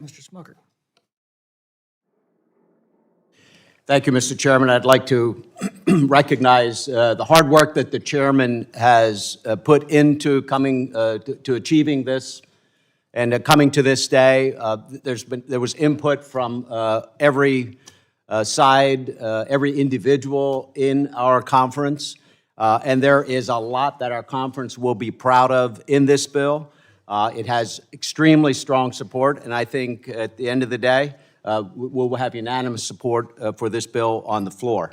Mr. Smucker. Thank you, Mr. Chairman. I'd like to recognize the hard work that the chairman has put into coming to achieving this and coming to this day. There was input from every side, every individual in our conference, and there is a lot that our conference will be proud of in this bill. It has extremely strong support, and I think at the end of the day, we'll have unanimous support for this bill on the floor.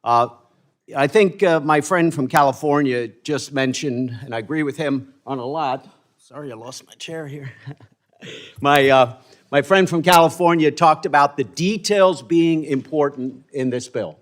I think my friend from California just mentioned, and I agree with him on a lot. Sorry, I lost my chair here. My friend from California talked about the details being important in this bill.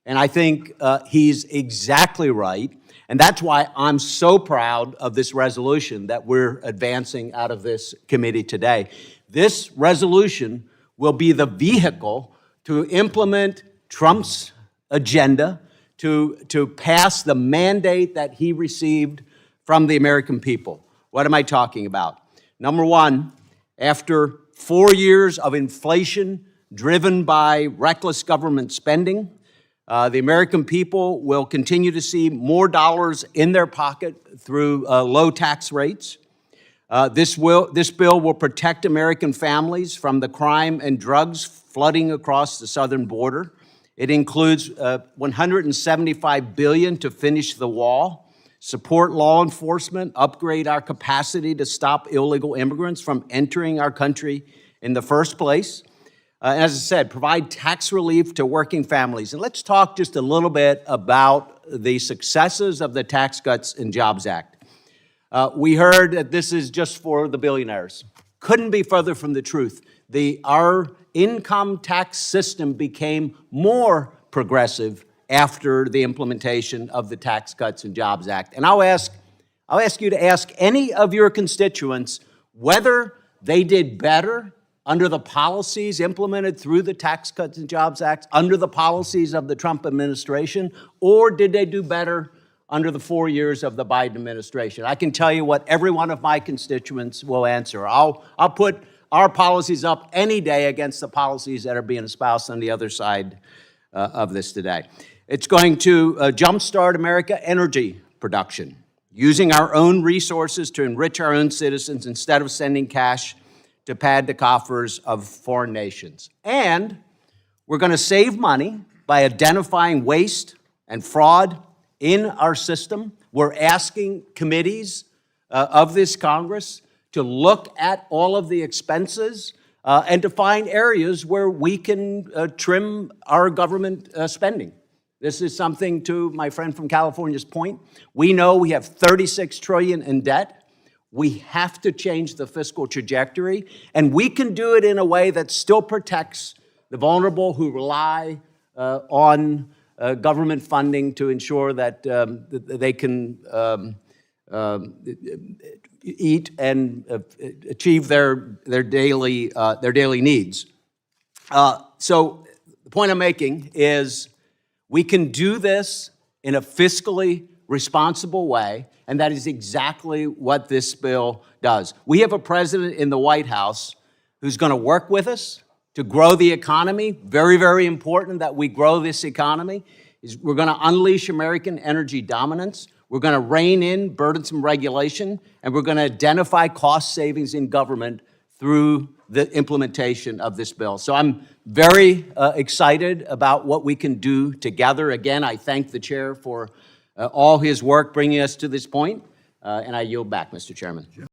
And I think he's exactly right. And that's why I'm so proud of this resolution that we're advancing out of this committee today. This resolution will be the vehicle to implement Trump's agenda to pass the mandate that he received from the American people. What am I talking about? Number one, after 4 years of inflation driven by reckless government spending, the American people will continue to see more dollars in their pocket through low tax rates. This bill will protect American families from the crime and drugs flooding across the southern border. It includes $175 billion to finish the wall, support law enforcement, upgrade our capacity to stop illegal immigrants from entering our country in the first place. As I said, provide tax relief to working families. And let's talk just a little bit about the successes of the Tax Cuts and Jobs Act. We heard that this is just for the billionaires. Couldn't be further from the truth. Our income tax system became more progressive after the implementation of the Tax Cuts and Jobs Act. And I'll ask you to ask any of your constituents whether they did better under the policies implemented through the Tax Cuts and Jobs Act, under the policies of the Trump administration, or did they do better under the 4 years of the Biden administration? I can tell you what every one of my constituents will answer. I'll put our policies up any day against the policies that are being espoused on the other side of this today. It's going to jumpstart American energy production, using our own resources to enrich our own citizens instead of sending cash to pad the coffers of foreign nations. And we're going to save money by identifying waste and fraud in our system. We're asking committees of this Congress to look at all of the expenses and to find areas where we can trim our government spending. This is something, to my friend from California's point. We know we have $36 trillion in debt. We have to change the fiscal trajectory, and we can do it in a way that still protects the vulnerable who rely on government funding to ensure that they can eat and achieve their daily needs. So the point I'm making is we can do this in a fiscally responsible way, and that is exactly what this bill does. We have a president in the White House who's going to work with us to grow the economy. Very, very important that we grow this economy. We're going to unleash American energy dominance. We're going to rein in burdensome regulation, and we're going to identify cost savings in government through the implementation of this bill. So I'm very excited about what we can do together. Again, I thank the chair for all his work bringing us to this point, and I yield back, Mr. Chairman.